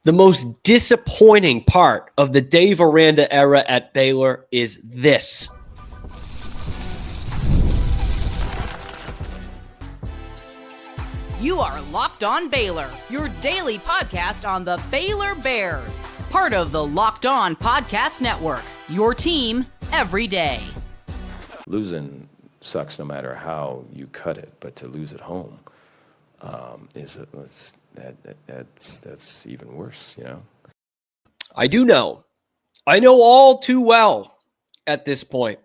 The most disappointing part of the Dave Aranda era at Baylor is this. You are Locked On Baylor, your daily podcast on the Baylor Bears. Part of the Locked On Podcast Network, your team every day. Losing sucks no matter how you cut it, but to lose at home that's even worse, you know? I do know. I know all too well at this point.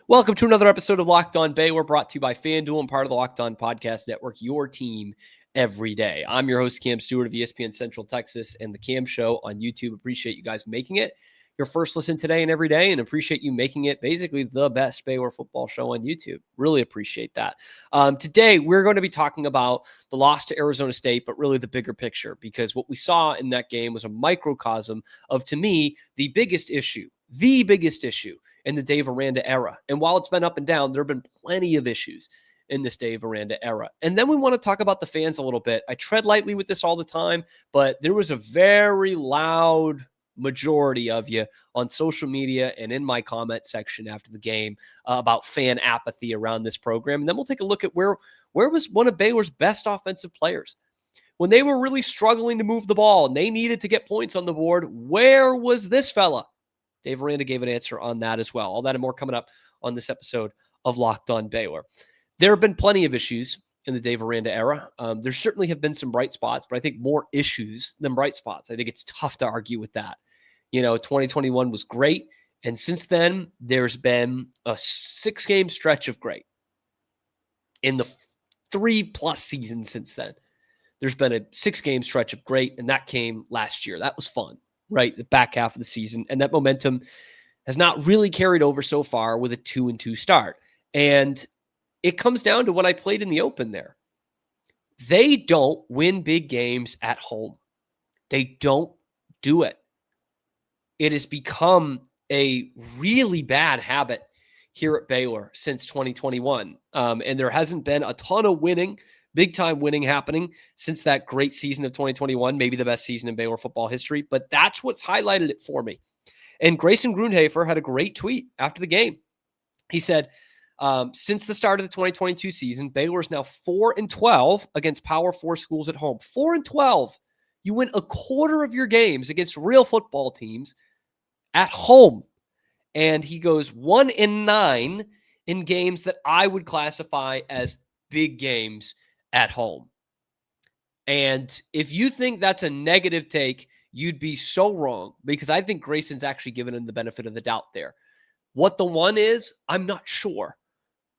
Welcome to another episode of Locked On Baylor, brought to you by FanDuel and part of the Locked On Podcast Network, your team every day. I'm your host, Cam Stuart of ESPN Central Texas and the Cam Show on YouTube. Appreciate you guys making it your first listen today and every day, and appreciate you making it basically the best Baylor football show on YouTube. Really appreciate that. Today, we're going to be talking about the loss to Arizona State, but really the bigger picture, because what we saw in that game was a microcosm of, to me, the biggest issue in the Dave Aranda era. And while it's been up and down, there have been plenty of issues in this Dave Aranda era. And then we want to talk about the fans a little bit. I tread lightly with this all the time, but there was a very loud majority of you on social media and in my comment section after the game about fan apathy around this program. And then we'll take a look at where was one of Baylor's best offensive players when they were really struggling to move the ball and they needed to get points on the board. Where was this fella? Dave Aranda gave an answer on that as well. All that and more coming up on this episode of Locked On Baylor. There have been plenty of issues in the Dave Aranda era. There certainly have been some bright spots, but I think more issues than bright spots. I think it's tough to argue with that. You know, 2021 was great. And since then, there's been a 6-game stretch of great. In the 3+ seasons since then, there's been a 6-game stretch of great. And that came last year. That was fun, right? The back half of the season. And that momentum has not really carried over so far with a 2-2 start. And it comes down to what I played in the open there. They don't win big games at home. They don't do it. It has become a really bad habit here at Baylor since 2021. And there hasn't been a ton of winning, big-time winning happening since that great season of 2021, maybe the best season in Baylor football history. But that's what's highlighted it for me. And Grayson Grundhoefer had a great tweet after the game. He said, since the start of the 2022 season, Baylor is now 4-12 against Power 4 schools at home. 4-12. You win a quarter of your games against real football teams at home. And he goes 1-9 in games that I would classify as big games at home. And if you think that's a negative take, you'd be so wrong, because I think Grayson's actually given him the benefit of the doubt there. What the one is, I'm not sure.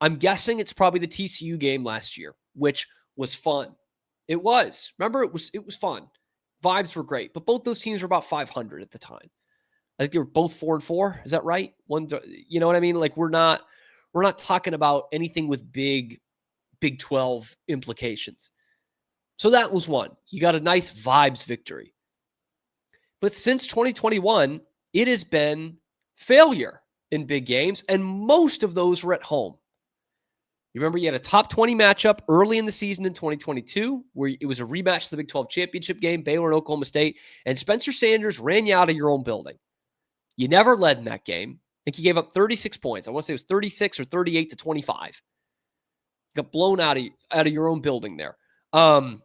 I'm guessing it's probably the TCU game last year, which was fun. It was. Remember, it was fun. Vibes were great, but both those teams were about 500 at the time. I think they were both 4-4. Is that right? You know what I mean? Like we're not talking about anything with big Big 12 implications. So that was one. You got a nice vibes victory. But since 2021, it has been failure in big games, and most of those were at home. You remember you had a top 20 matchup early in the season in 2022 where it was a rematch to the Big 12 championship game, Baylor and Oklahoma State, and Spencer Sanders ran you out of your own building. You never led in that game. I think you gave up 36 points. I want to say it was 36 or 38 to 25. You got blown out of your own building there. And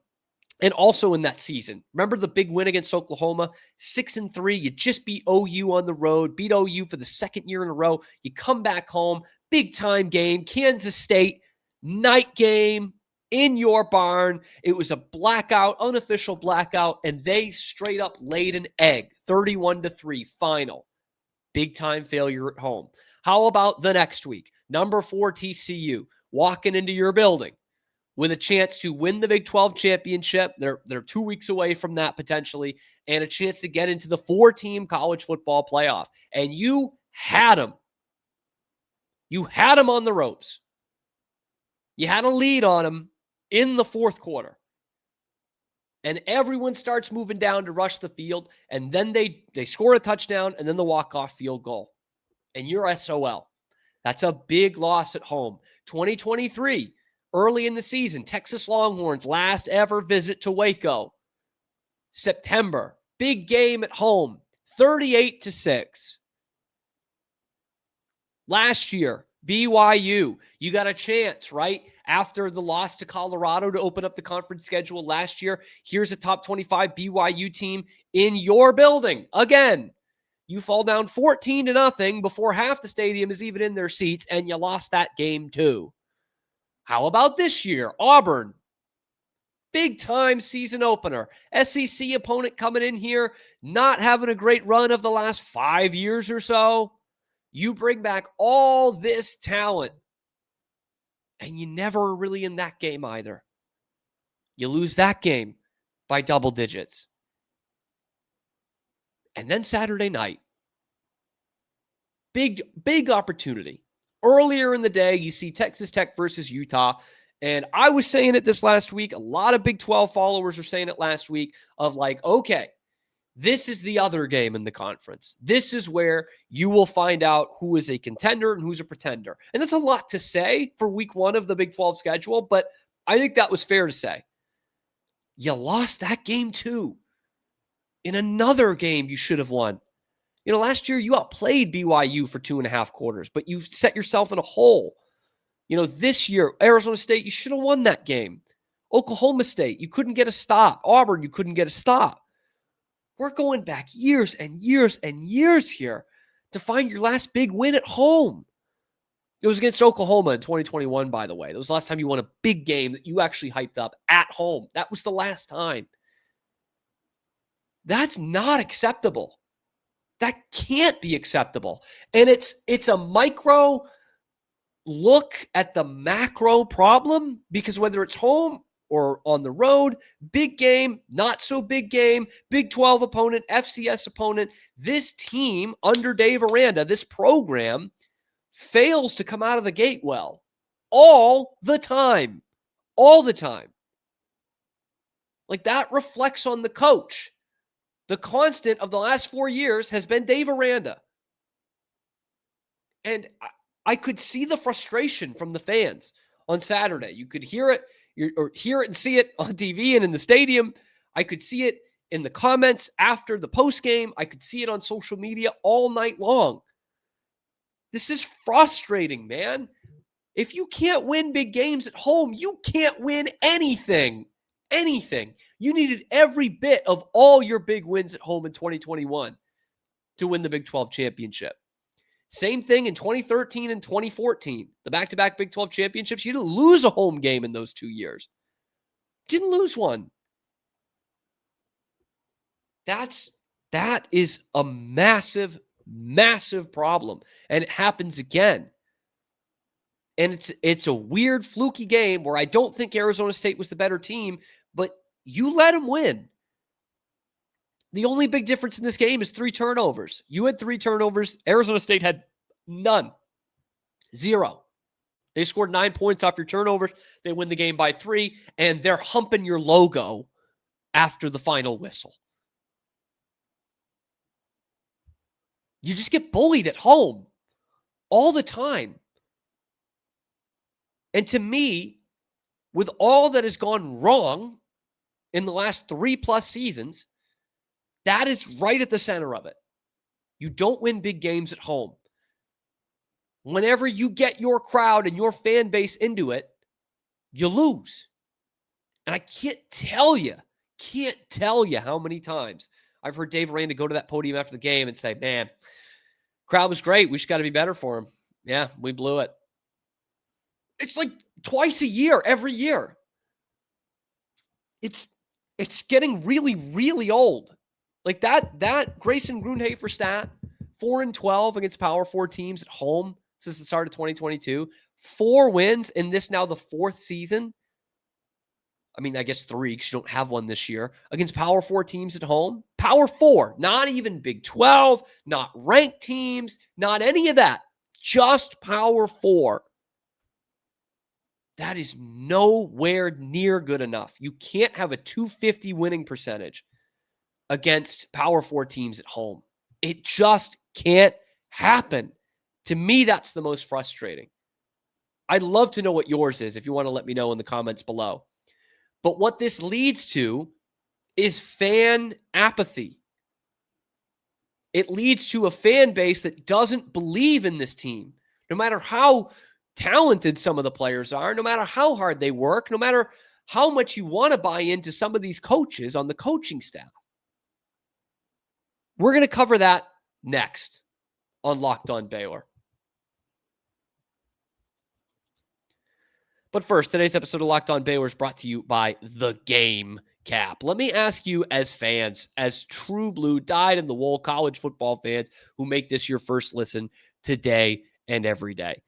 also in that season, remember the big win against Oklahoma? 6-3. You just beat OU on the road, beat OU for the second year in a row. You come back home, big time game, Kansas State, night game in your barn. It was a blackout, unofficial blackout, and they straight up laid an egg, 31-3 final. Big time failure at home. How about the next week? Number 4 TCU walking into your building with a chance to win the Big 12 championship. They're 2 weeks away from that potentially, and a chance to get into the 4-team college football playoff. And you had them. You had them on the ropes. You had a lead on them in the fourth quarter. And everyone starts moving down to rush the field, and then they score a touchdown, and then the walk-off field goal. And you're SOL. That's a big loss at home. 2023, early in the season, Texas Longhorns' last ever visit to Waco. September, big game at home, 38-6. Last year, BYU, you got a chance, right? After the loss to Colorado to open up the conference schedule last year, here's a top 25 BYU team in your building. Again, you fall down 14-0 before half the stadium is even in their seats, and you lost that game too. How about this year? Auburn, big time season opener. SEC opponent coming in here, not having a great run of the last 5 years or so. You bring back all this talent, and you never are really in that game either. You lose that game by double digits. And then Saturday night, big opportunity. Earlier in the day, you see Texas Tech versus Utah. And I was saying it this last week. A lot of Big 12 followers are saying it last week of like, okay, this is the other game in the conference. This is where you will find out who is a contender and who's a pretender. And that's a lot to say for week 1 of the Big 12 schedule, but I think that was fair to say. You lost that game too. In another game you should have won. You know, last year you outplayed BYU for 2.5 quarters, but you set yourself in a hole. You know, this year, Arizona State, you should have won that game. Oklahoma State, you couldn't get a stop. Auburn, you couldn't get a stop. We're going back years and years and years here to find your last big win at home. It was against Oklahoma in 2021, by the way. That was the last time you won a big game that you actually hyped up at home. That was the last time. That's not acceptable. That can't be acceptable. And it's a micro look at the macro problem, because whether it's home or on the road, big game, not so big game, Big 12 opponent, FCS opponent, this team under Dave Aranda, this program, fails to come out of the gate well. All the time. All the time. Like, that reflects on the coach. The constant of the last 4 years has been Dave Aranda. And I could see the frustration from the fans on Saturday. You could hear it, or hear it and see it on TV and in the stadium. I could see it in the comments after the post game. I could see it on social media all night long. This is frustrating, man. If you can't win big games at home, you can't win anything. Anything. You needed every bit of all your big wins at home in 2021 to win the Big 12 championship. Same thing in 2013 and 2014. The back-to-back Big 12 championships, you didn't lose a home game in those 2 years. Didn't lose one. That is a massive, massive problem. And it happens again. And it's a weird, fluky game where I don't think Arizona State was the better team, but you let them win. The only big difference in this game is 3 turnovers. You had 3 turnovers. Arizona State had none. 0. They scored 9 points off your turnovers. They win the game by 3, and they're humping your logo after the final whistle. You just get bullied at home all the time. And to me, with all that has gone wrong in the last 3+ seasons, that is right at the center of it. You don't win big games at home. Whenever you get your crowd and your fan base into it, you lose. And I can't tell you how many times I've heard Dave Aranda go to that podium after the game and say, man, crowd was great. We just got to be better for him. Yeah, we blew it. It's like twice a year, every year. It's getting really, really old. Like that Grayson Grunhafer stat, 4-12 against Power 4 teams at home since the start of 2022. 4 wins in this now the 4th season. I mean, I guess 3 because you don't have one this year. Against Power 4 teams at home. Power 4, not even Big 12, not ranked teams, not any of that. Just Power 4. That is nowhere near good enough. You can't have a 250 winning percentage against Power 4 teams at home. It just can't happen. To me, that's the most frustrating. I'd love to know what yours is if you want to let me know in the comments below. But what this leads to is fan apathy. It leads to a fan base that doesn't believe in this team, no matter how talented some of the players are, no matter how hard they work, no matter how much you want to buy into some of these coaches on the coaching staff. We're going to cover that next on Locked On Baylor. But first, today's episode of Locked On Baylor is brought to you by The Game Cap. Let me ask you, as fans, as true blue, dyed-in-the-wool college football fans who make this your first listen today and every day,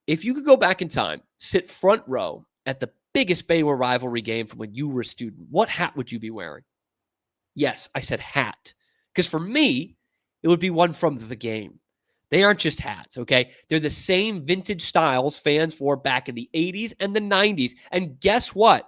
if you could go back in time, sit front row at the biggest Baylor rivalry game from when you were a student, what hat would you be wearing? Yes, I said hat. Because for me, it would be one from The Game. They aren't just hats, okay? They're the same vintage styles fans wore back in the 80s and the 90s. And guess what?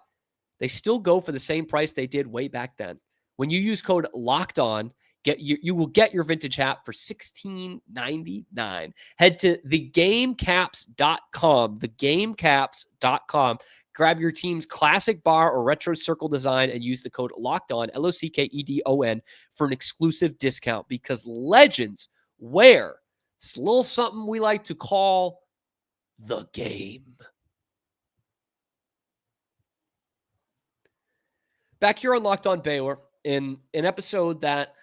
They still go for the same price they did way back then. When you use code LOCKEDON, you will get your vintage hat for $16.99. Head to thegamecaps.com, thegamecaps.com. Grab your team's classic bar or retro circle design and use the code LOCKEDON, LOCKEDON, for an exclusive discount, because legends wear this little something we like to call the game. Back here on Locked On Baylor, in an episode that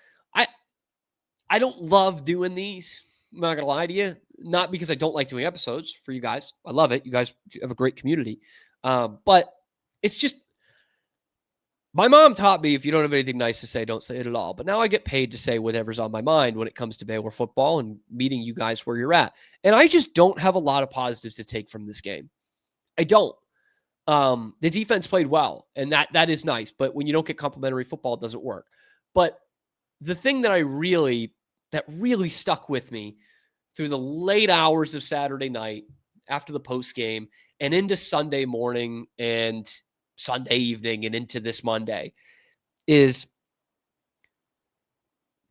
I don't love doing these. I'm not going to lie to you. Not because I don't like doing episodes for you guys. I love it. You guys have a great community. But it's just, my mom taught me, if you don't have anything nice to say, don't say it at all. But now I get paid to say whatever's on my mind when it comes to Baylor football and meeting you guys where you're at. And I just don't have a lot of positives to take from this game. I don't. The defense played well, and that is nice. But when you don't get complimentary football, it doesn't work. But the thing that really stuck with me through the late hours of Saturday night after the post game and into Sunday morning and Sunday evening and into this Monday is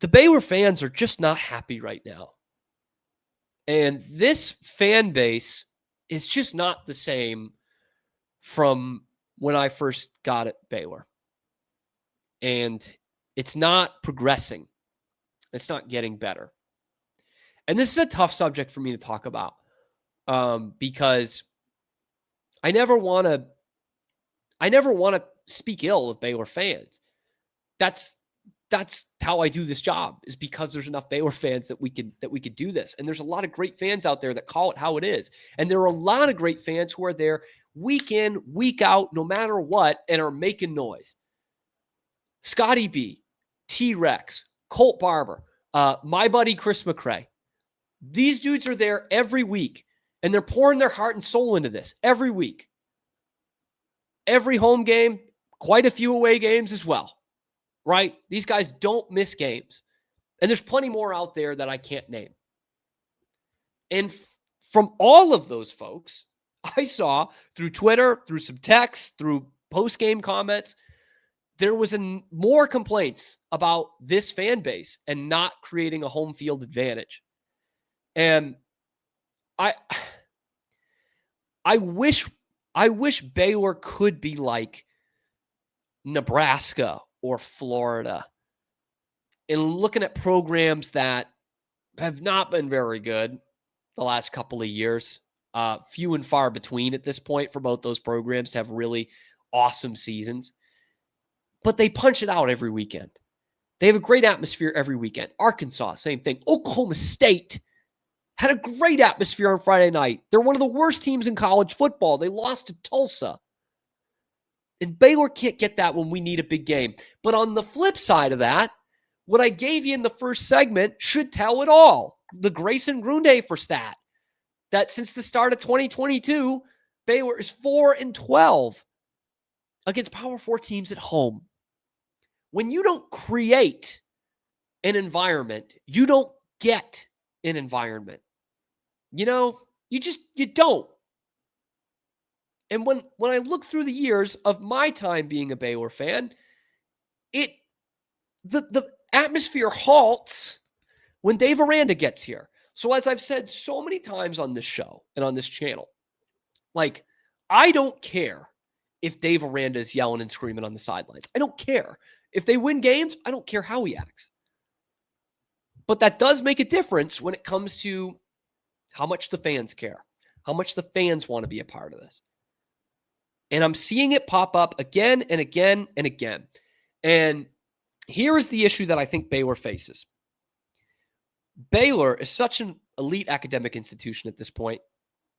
the Baylor fans are just not happy right now. And this fan base is just not the same from when I first got at Baylor. And it's not progressing. It's not getting better. And this is a tough subject for me to talk about because I never want to speak ill of Baylor fans. That's how I do this job, is because there's enough Baylor fans that we could do this. And there's a lot of great fans out there that call it how it is. And there are a lot of great fans who are there week in, week out, no matter what, and are making noise. Scotty B, T-Rex, Colt Barber, my buddy Chris McCray. These dudes are there every week, and they're pouring their heart and soul into this every week. Every home game, quite a few away games as well, right? These guys don't miss games. And there's plenty more out there that I can't name. And from all of those folks, I saw through Twitter, through some texts, through post-game comments, there was more complaints about this fan base and not creating a home field advantage. And I wish Baylor could be like Nebraska or Florida and looking at programs that have not been very good the last couple of years. Few and far between at this point for both those programs to have really awesome seasons. But they punch it out every weekend. They have a great atmosphere every weekend. Arkansas, same thing. Oklahoma State had a great atmosphere on Friday night. They're one of the worst teams in college football. They lost to Tulsa. And Baylor can't get that when we need a big game. But on the flip side of that, what I gave you in the first segment should tell it all. The Grayson Grundafer stat, that since the start of 2022, Baylor is 4-12 against Power 4 teams at home. When you don't create an environment, you don't get an environment. You know, you don't. And when I look through the years of my time being a Baylor fan, the atmosphere halts when Dave Aranda gets here. So as I've said so many times on this show and on this channel, like, I don't care if Dave Aranda is yelling and screaming on the sidelines. I don't care. If they win games, I don't care how he acts. But that does make a difference when it comes to how much the fans care, how much the fans want to be a part of this. And I'm seeing it pop up again and again and again. And here is the issue that I think Baylor faces. Baylor is such an elite academic institution at this point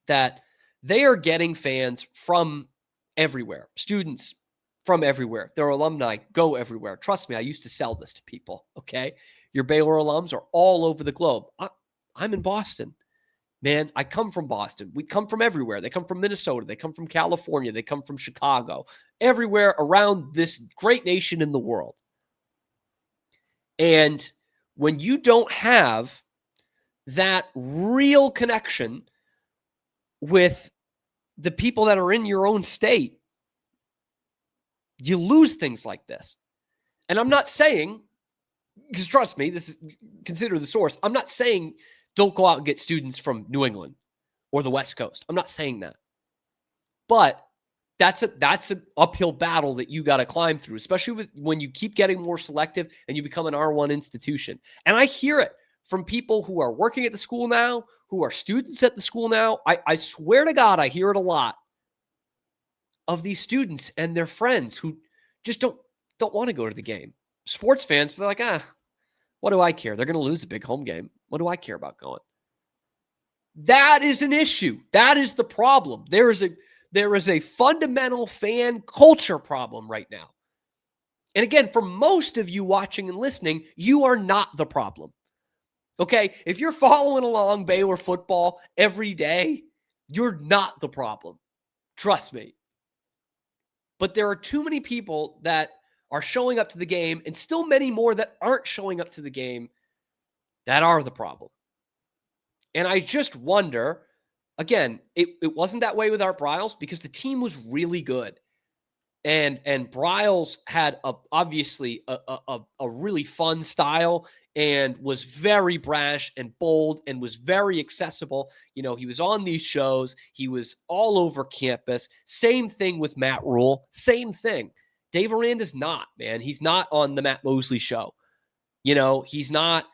that they are getting fans from everywhere, students from everywhere. Their alumni go everywhere. Trust me, I used to sell this to people, okay? Your Baylor alums are all over the globe. I'm in Boston. Man, I come from Boston. We come from everywhere. They come from Minnesota. They come from California. They come from Chicago. Everywhere around this great nation in the world. And when you don't have that real connection with the people that are in your own state, you lose things like this. And I'm not saying, because trust me, this is, consider the source. I'm not saying don't go out and get students from New England or the West Coast. I'm not saying that. But that's an uphill battle that you got to climb through, especially when you keep getting more selective and you become an R1 institution. And I hear it from people who are working at the school now, who are students at the school now. I swear to God, I hear it a lot of these students and their friends who just don't want to go to the game. Sports fans, they're like, what do I care? They're going to lose a big home game. What do I care about going? That is an issue. That is the problem. There is a fundamental fan culture problem right now. And again, for most of you watching and listening, you are not the problem. Okay? If you're following along Baylor football every day, you're not the problem. Trust me. But there are too many people that are showing up to the game, and still many more that aren't showing up to the game that are the problem. And I just wonder, again, it wasn't that way with Art Briles because the team was really good. And Briles had obviously a really fun style and was very brash and bold and was very accessible. You know, he was on these shows. He was all over campus. Same thing with Matt Rule. Same thing. Dave Aranda's not, man. He's not on the Matt Mosley show. You know, he's not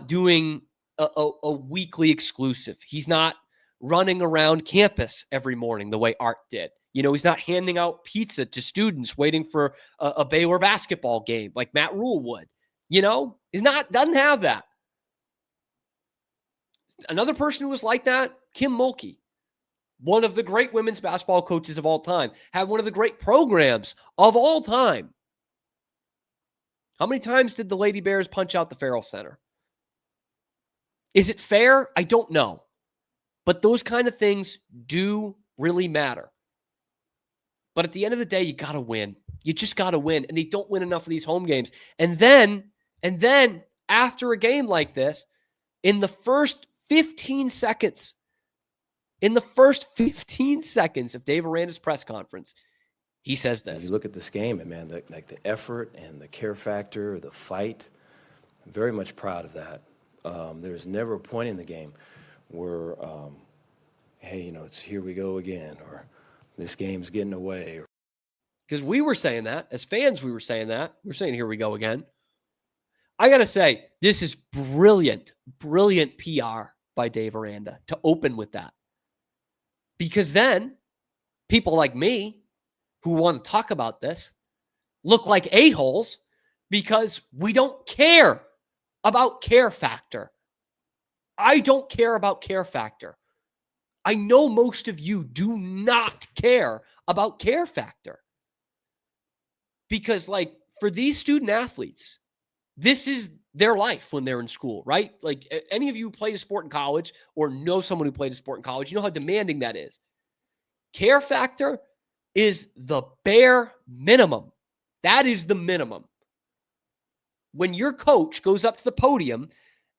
doing a weekly exclusive. He's not running around campus every morning the way Art did. You know, he's not handing out pizza to students waiting for a Baylor basketball game like Matt Rule would. You know, doesn't have that. Another person who was like that, Kim Mulkey. One of the great women's basketball coaches of all time, had one of the great programs of all time. How many times did the Lady Bears punch out the Farrell Center? Is it fair? I don't know. But those kind of things do really matter. But at the end of the day, you got to win. You just got to win. And they don't win enough of these home games. And then after a game like this, in the first 15 seconds of Dave Aranda's press conference, he says this. You look at this game, and man, the effort and the care factor, the fight, I'm very much proud of that. There's never a point in the game where, hey, you know, it's here we go again, or this game's getting away. Because we were saying that. As fans, we were saying that. We're saying here we go again. I got to say, this is brilliant PR by Dave Aranda to open with that. Because then people like me who want to talk about this look like a-holes because we don't care about care factor. I don't care about care factor. I know most of you do not care about care factor. Because, like, for these student athletes, this is their life when they're in school, right? Like, any of you who played a sport in college or know someone who played a sport in college, you know how demanding that is. Care factor is the bare minimum. That is the minimum. When your coach goes up to the podium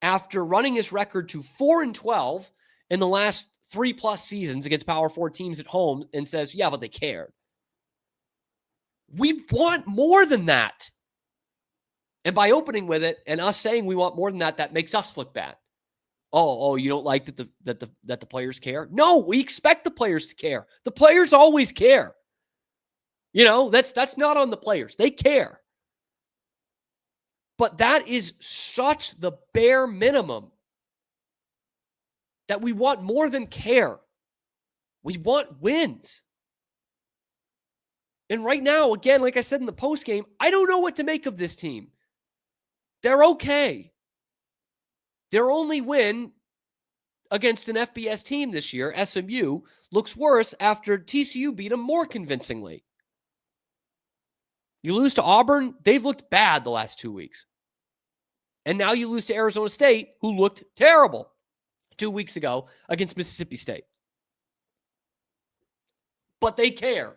after running his record to 4-12 in the last 3+ seasons against Power 4 teams at home and says, yeah, but they cared. We want more than that. And by opening with it and us saying we want more than that, that makes us look bad. Oh, you don't like that the players care? No, we expect the players to care. The players always care. You know, that's not on the players. They care. But that is such the bare minimum that we want more than care. We want wins. And right now, again, like I said in the postgame, I don't know what to make of this team. They're okay. Their only win against an FBS team this year, SMU, looks worse after TCU beat them more convincingly. You lose to Auburn, they've looked bad the last 2 weeks. And now you lose to Arizona State, who looked terrible 2 weeks ago against Mississippi State. But they care.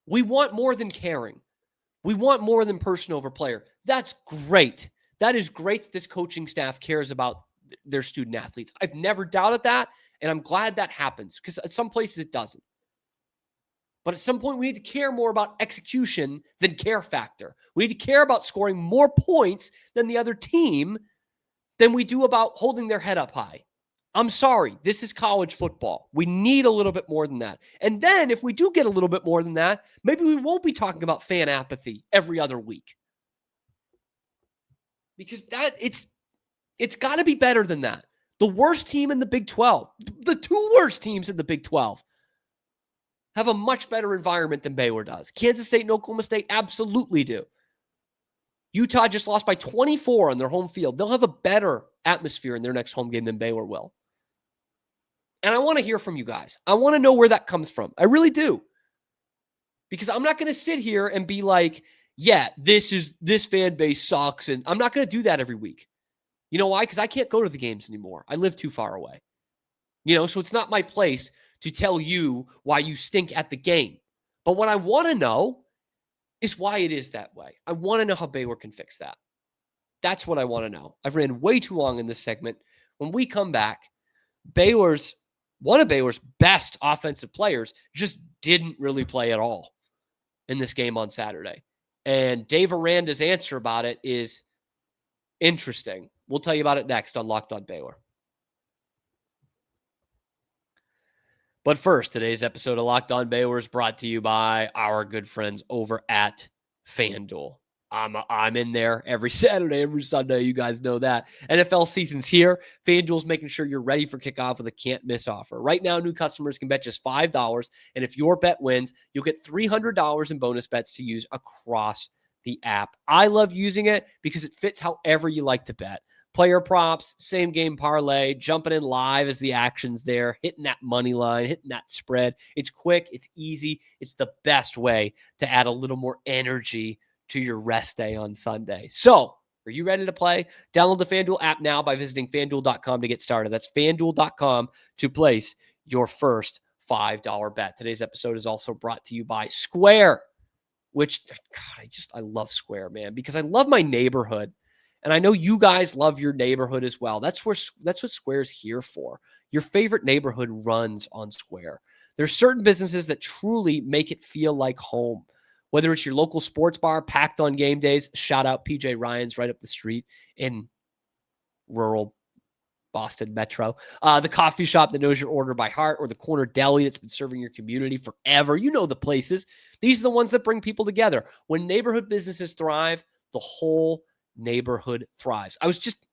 We want more than caring. We want more than person over player. That's great. That is great that this coaching staff cares about their student athletes. I've never doubted that, and I'm glad that happens because at some places it doesn't. But at some point, we need to care more about execution than care factor. We need to care about scoring more points than the other team than we do about holding their head up high. I'm sorry. This is college football. We need a little bit more than that. And then if we do get a little bit more than that, maybe we won't be talking about fan apathy every other week. Because it's got to be better than that. The worst team in the Big 12, the two worst teams in the Big 12, have a much better environment than Baylor does. Kansas State and Oklahoma State absolutely do. Utah just lost by 24 on their home field. They'll have a better atmosphere in their next home game than Baylor will. And I want to hear from you guys. I want to know where that comes from. I really do. Because I'm not going to sit here and be like, yeah, this fan base sucks. And I'm not going to do that every week. You know why? Because I can't go to the games anymore. I live too far away. So it's not my place to tell you why you stink at the game. But what I want to know is why it is that way. I want to know how Baylor can fix that. That's what I want to know. I've ran way too long in this segment. When we come back, one of Baylor's best offensive players just didn't really play at all in this game on Saturday. And Dave Aranda's answer about it is interesting. We'll tell you about it next on Locked On Baylor. But first, today's episode of Locked On Baylor is brought to you by our good friends over at FanDuel. I'm in there every Saturday, every Sunday. You guys know that. NFL season's here. FanDuel's making sure you're ready for kickoff with a can't-miss offer. Right now, new customers can bet just $5, and if your bet wins, you'll get $300 in bonus bets to use across the app. I love using it because it fits however you like to bet. Player props, same game parlay, jumping in live as the action's there, hitting that money line, hitting that spread. It's quick, it's easy. It's the best way to add a little more energy to your rest day on Sunday. So, are you ready to play? Download the FanDuel app now by visiting FanDuel.com to get started. That's FanDuel.com to place your first $5 bet. Today's episode is also brought to you by Square, which, God, I love Square, man, because I love my neighborhood. And I know you guys love your neighborhood as well. That's what Square's here for. Your favorite neighborhood runs on Square. There's certain businesses that truly make it feel like home. Whether it's your local sports bar packed on game days, shout out PJ Ryan's right up the street in rural Boston Metro. The coffee shop that knows your order by heart, or the corner deli that's been serving your community forever. You know the places. These are the ones that bring people together. When neighborhood businesses thrive, the whole neighborhood thrives. I was just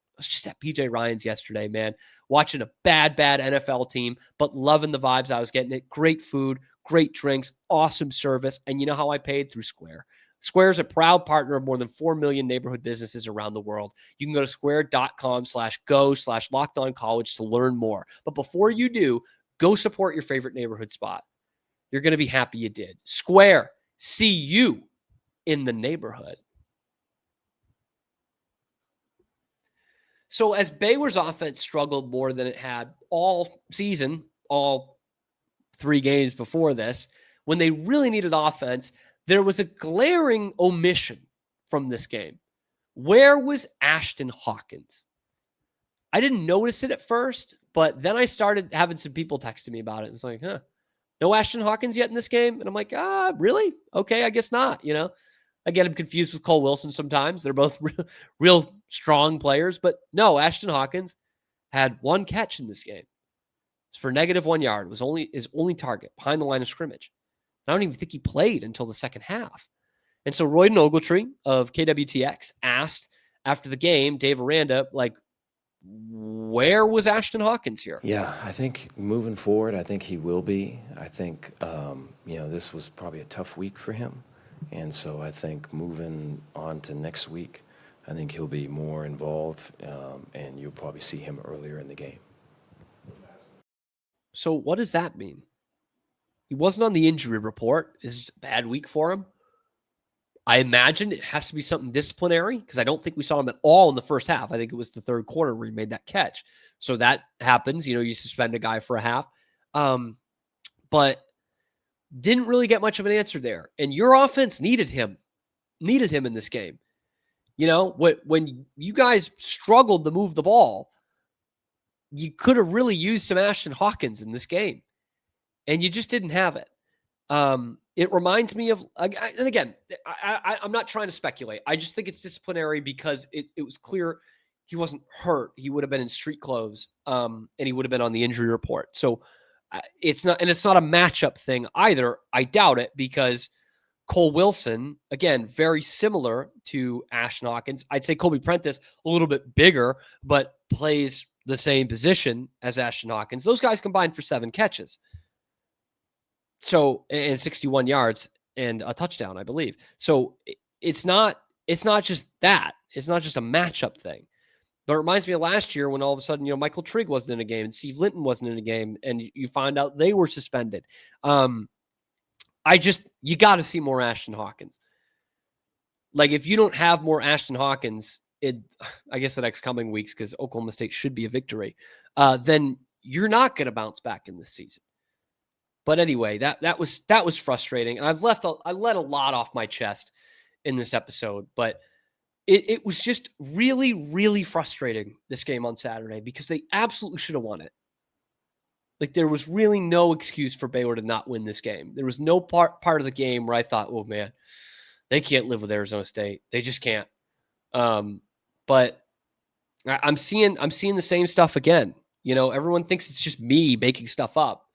at PJ Ryan's yesterday, man, watching a bad NFL team, but loving the vibes I was getting. It great food, great drinks, awesome service. And you know how I paid? Through Square. Square is a proud partner of more than 4 million neighborhood businesses around the world. You can go to square.com/go/lockedoncollege to learn more. But before you do, go support your favorite neighborhood spot. You're going to be happy you did. Square, see you in the neighborhood. So as Baylor's offense struggled more than it had all season, all 3 games before this, when they really needed offense, there was a glaring omission from this game. Where was Ashtyn Hawkins? I didn't notice it at first, but then I started having some people texting me about it. It's like, no Ashtyn Hawkins yet in this game? And I'm like, really? Okay, I guess not, I get him confused with Cole Wilson sometimes. They're both real strong players. But no, Ashtyn Hawkins had 1 catch in this game. It's for -1 yard. It was his only target behind the line of scrimmage. I don't even think he played until the second half. And so Royden Ogletree of KWTX asked after the game, Dave Aranda, like, where was Ashtyn Hawkins here? Yeah, I think moving forward, I think he will be. I think, this was probably a tough week for him. And so I think moving on to next week, I think he'll be more involved, and you'll probably see him earlier in the game. So what does that mean? He wasn't on the injury report. Is it a bad week for him? I imagine it has to be something disciplinary because I don't think we saw him at all in the first half. I think it was the third quarter where he made that catch. So that happens. You suspend a guy for a half. But didn't really get much of an answer there. And your offense needed him in this game. When you guys struggled to move the ball, you could have really used some Ashtyn Hawkins in this game. And you just didn't have it. It reminds me of, and again, I'm not trying to speculate. I just think it's disciplinary because it was clear he wasn't hurt. He would have been in street clothes, and he would have been on the injury report. So it's not a matchup thing either. I doubt it because Cole Wilson, again, very similar to Ashtyn Hawkins. I'd say Kobe Prentice a little bit bigger, but plays the same position as Ashtyn Hawkins. Those guys combined for 7 catches. So, and 61 yards and a touchdown, I believe. So it's not just that. It's not just a matchup thing. But it reminds me of last year when all of a sudden, Michael Trigg wasn't in a game and Steve Linton wasn't in a game and you find out they were suspended. You got to see more Ashtyn Hawkins. Like if you don't have more Ashtyn Hawkins, I guess the next coming weeks, because Oklahoma State should be a victory, then you're not going to bounce back in this season. But anyway, that was frustrating. And I let a lot off my chest in this episode, but it was just really, really frustrating, this game on Saturday, because they absolutely should have won it. Like there was really no excuse for Baylor to not win this game. There was no part of the game where I thought, oh man, they can't live with Arizona State. They just can't. But I'm seeing the same stuff again. Everyone thinks it's just me making stuff up.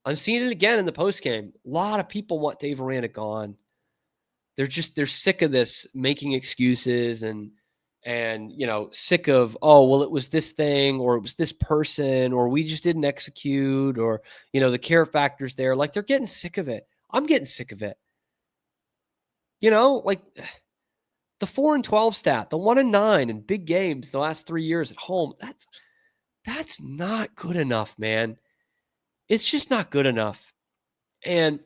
I'm seeing it again in the postgame. A lot of people want Dave Aranda gone. They're sick of this making excuses and sick of, oh, well, it was this thing or it was this person or we just didn't execute or, the care factor's there. Like they're getting sick of it. I'm getting sick of it. Like the 4-12 stat, the 1-9 in big games the last 3 years at home. That's not good enough, man. It's just not good enough. And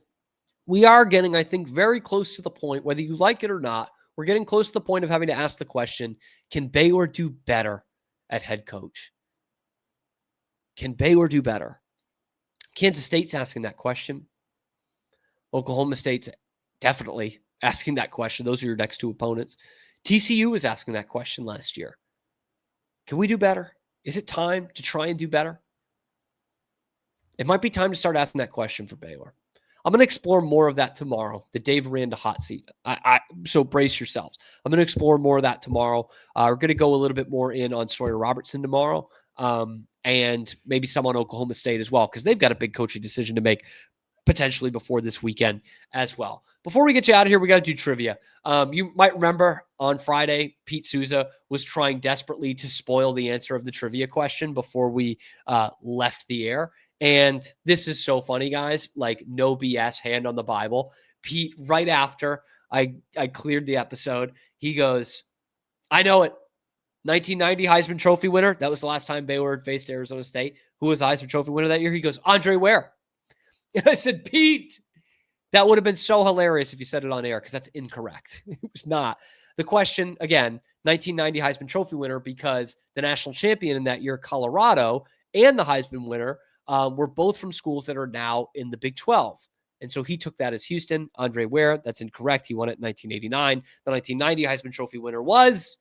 we are getting, I think, very close to the point, whether you like it or not, we're getting close to the point of having to ask the question, can Baylor do better at head coach? Can Baylor do better? Kansas State's asking that question. Oklahoma State's definitely asking that question. Those are your next 2 opponents. TCU was asking that question last year. Can we do better? Is it time to try and do better? It might be time to start asking that question for Baylor. I'm going to explore more of that tomorrow, the Dave Aranda hot seat. So brace yourselves. I'm going to explore more of that tomorrow. We're going to go a little bit more in on Sawyer Robertson tomorrow, and maybe some on Oklahoma State as well, because they've got a big coaching decision to make potentially before this weekend as well. Before we get you out of here, we got to do trivia. You might remember on Friday, Pete Souza was trying desperately to spoil the answer of the trivia question before we left the air. And this is so funny, guys, like no BS, hand on the Bible. Pete, right after I cleared the episode, he goes, I know it. 1990 Heisman Trophy winner. That was the last time Baylor had faced Arizona State. Who was the Heisman Trophy winner that year? He goes, Andre Ware. And I said, Pete, that would have been so hilarious if you said it on air because that's incorrect. It was not. The question, again, 1990 Heisman Trophy winner because the national champion in that year, Colorado, and the Heisman winner were both from schools that are now in the Big 12. And so he took that as Houston. Andre Ware, that's incorrect. He won it in 1989. The 1990 Heisman Trophy winner was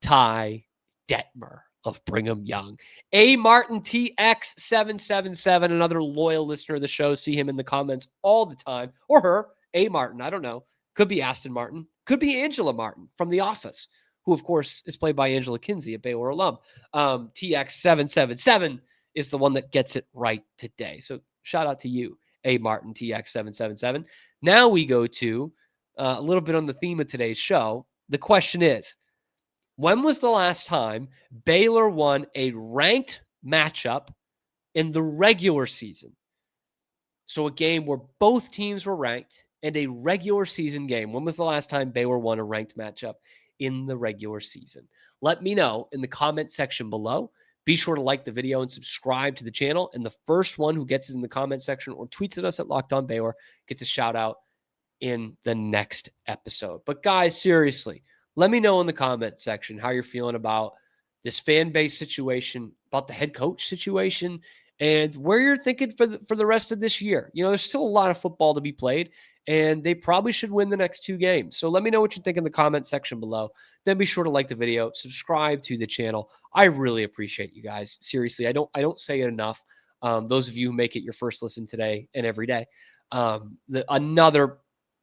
Ty Detmer of Brigham Young. A. Martin TX777, another loyal listener of the show. See him in the comments all the time. Or her, A. Martin, I don't know. Could be Aston Martin. Could be Angela Martin from The Office, who, of course, is played by Angela Kinsey, a Baylor alum. TX777 is the one that gets it right today. So shout out to you, A. Martin TX777. Now we go to a little bit on the theme of today's show. The question is, when was the last time Baylor won a ranked matchup in the regular season? So a game where both teams were ranked and a regular season game. When was the last time Baylor won a ranked matchup in the regular season? Let me know in the comment section below. Be sure to like the video and subscribe to the channel. And the first one who gets it in the comment section or tweets at us at Locked On Baylor gets a shout out in the next episode. But guys, seriously, let me know in the comment section how you're feeling about this fan base situation, about the head coach situation, and where you're thinking for the rest of this year. You know, there's still a lot of football to be played, and they probably should win the next 2 games. So let me know what you think in the comment section below. Then be sure to like the video, subscribe to the channel. I really appreciate you guys. Seriously, I don't say it enough. Those of you who make it your first listen today and every day. Another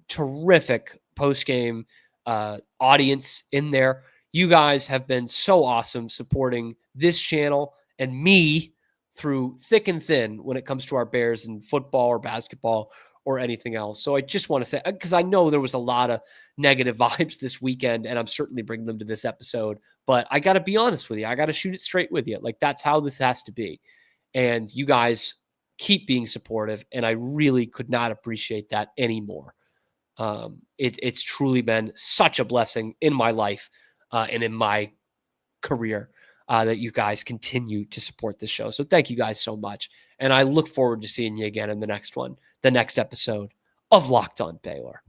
terrific post-game audience in there. You guys have been so awesome supporting this channel and me through thick and thin when it comes to our Bears and football or basketball or anything else. So I just want to say, because I know there was a lot of negative vibes this weekend, and I'm certainly bringing them to this episode, but I got to be honest with you. I got to shoot it straight with you. Like, that's how this has to be. And you guys keep being supportive, and I really could not appreciate that anymore. It's truly been such a blessing in my life and in my career that you guys continue to support this show. So thank you guys so much. And I look forward to seeing you again in the next episode of Locked On Baylor.